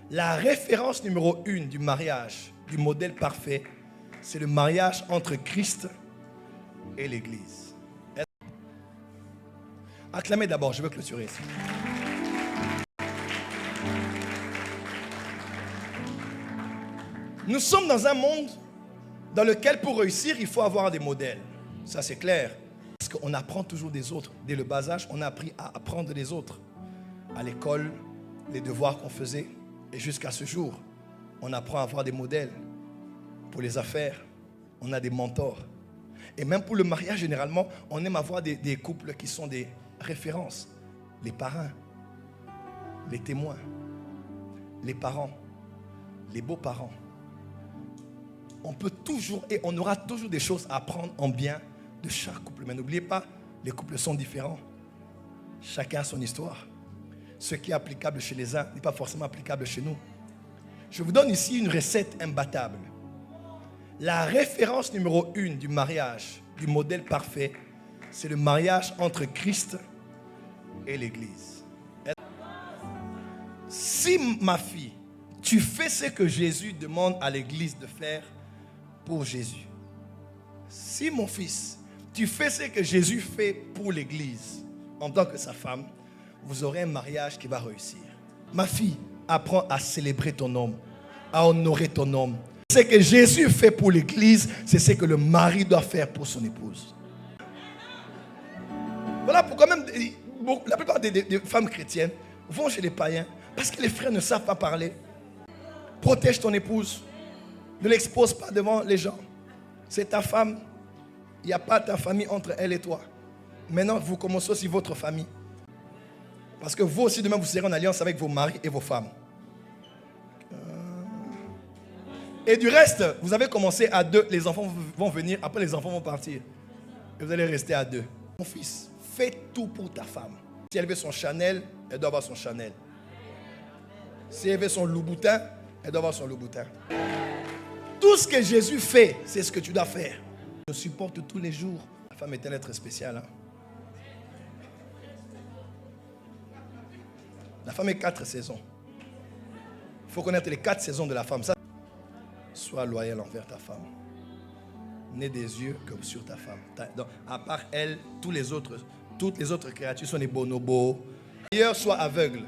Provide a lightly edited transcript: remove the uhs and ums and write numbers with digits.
La référence numéro 1 du mariage, du modèle parfait, c'est le mariage entre Christ et l'Église. Acclamez d'abord, je veux clôturer ici. Nous sommes dans un monde dans lequel pour réussir, il faut avoir des modèles. Ça c'est clair. Parce qu'on apprend toujours des autres. Dès le bas âge, on a appris à apprendre des autres. À l'école, les devoirs qu'on faisait. Et jusqu'à ce jour, on apprend à avoir des modèles. Pour les affaires, on a des mentors. Et même pour le mariage, généralement, on aime avoir des couples qui sont des références. Les parrains, les témoins, les parents, les beaux-parents. On peut toujours et on aura toujours des choses à apprendre en bien de chaque couple. Mais n'oubliez pas, les couples sont différents. Chacun a son histoire. Ce qui est applicable chez les uns n'est pas forcément applicable chez nous. Je vous donne ici une recette imbattable. La référence numéro 1 du mariage, du modèle parfait, c'est le mariage entre Christ et l'Église. Si ma fille, tu fais ce que Jésus demande à l'Église de faire pour Jésus. Si mon fils, tu fais ce que Jésus fait pour l'Église en tant que sa femme, vous aurez un mariage qui va réussir. Ma fille, apprends à célébrer ton homme, à honorer ton homme. Ce que Jésus fait pour l'Église, c'est ce que le mari doit faire pour son épouse. Voilà pourquoi même la plupart des femmes chrétiennes vont chez les païens parce que les frères ne savent pas parler. Protège ton épouse. Ne l'expose pas devant les gens. C'est ta femme. Il n'y a pas ta famille entre elle et toi. Maintenant, vous commencez aussi votre famille. Parce que vous aussi, demain, vous serez en alliance avec vos maris et vos femmes. Et du reste, vous avez commencé à 2. Les enfants vont venir. Après, les enfants vont partir. Et vous allez rester à 2. Mon fils, fais tout pour ta femme. Si elle veut son Chanel, elle doit avoir son Chanel. Si elle veut son Louboutin, elle doit avoir son Louboutin. Tout ce que Jésus fait, c'est ce que tu dois faire. Je supporte tous les jours. La femme est un être spécial. La femme est 4 saisons. Il faut connaître les 4 saisons de la femme. Ça, sois loyal envers ta femme. N'aie des yeux que sur ta femme. Donc, à part elle, toutes les autres créatures sont des bonobos. D'ailleurs, sois aveugle.